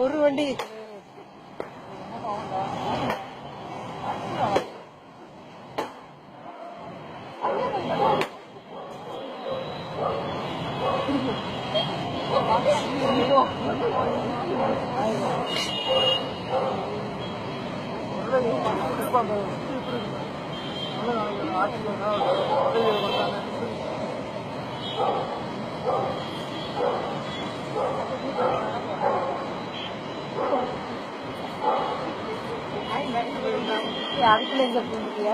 ஒரு வண்டி அதுக்குள்ள எங்க போறீங்க?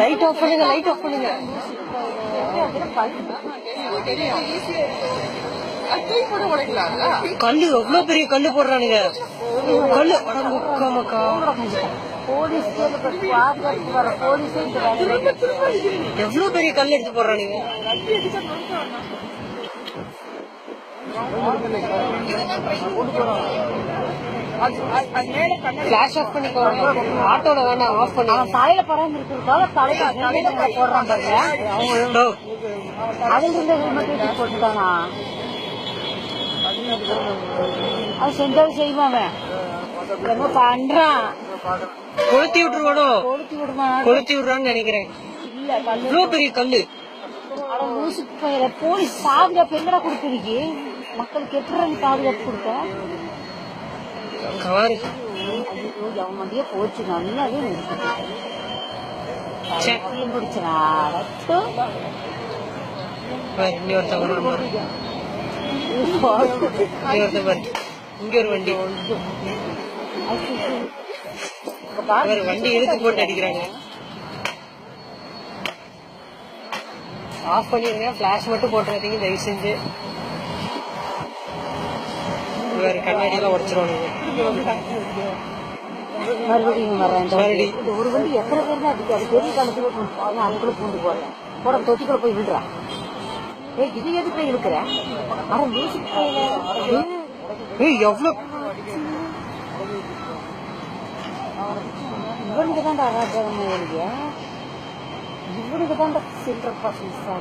லைட் ஆஃப் பண்ணுங்க, லைட் ஆஃப் பண்ணுங்க. கல்லு எவ்வளவு பெரிய கல்லு போடுறானுங்க. கல்லு எவ்வளவு பெரிய கல் எடுத்து போடுறானுங்க. ஃபிளாஷ் ஆஃப் பண்ணிக்கோங்க. ஆட்டோல வேணாம், ஆஃப் பண்ணி தலையில பராமரிக்கிறதுக்காக தலையில போடுறான் பாருங்க. அதுல இருந்து ஹெல்மெட் போட்டுட்டானா? அது செஞ்சாலும் செய்வாங்க. என்ன பண்றான்? கொளுத்தி விட்டுருவானோ? கொளுத்தி விடுறான்னு நினைக்கிறேன். இல்ல இவ்வளவு பெரிய கல்லு. போலீஸ் பாதுகாப்பு எங்கடா கொடுத்துருக்கு? மக்களுக்கு எப்படி பாதுகாப்பு கொடுத்த? அவன் வண்டியே போச்சு. நல்லாவே முடிச்சனா இங்க ஒரு வண்டி வண்டி எடுத்து போட்டு அடிக்கிறாங்க. ஆஃப் பண்ணிருங்க. பிளாஷ் மட்டும் போட்டுறாதீங்க தயவு செஞ்சு. வேற கண்ணாடியெல்லாம் உடச்சிருவானுங்க. மறுபடியும் வரேன். ஒரு வண்டி எத்தனை பேர் தான் அடிக்காது? பெரிய காலத்துல அதுக்குள்ள பூண்டு போறேன். போட தொட்டிக்குள்ள போய் விழுறான். இது எதுக்கு இழுக்கிற? எவ்வளவு இவனுக்கு தான்டா அராஜகமா எழுதிய. இவனுக்கு தான்டா சில்லற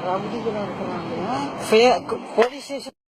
ரவுடிகளா இருக்கிறாங்க. Police station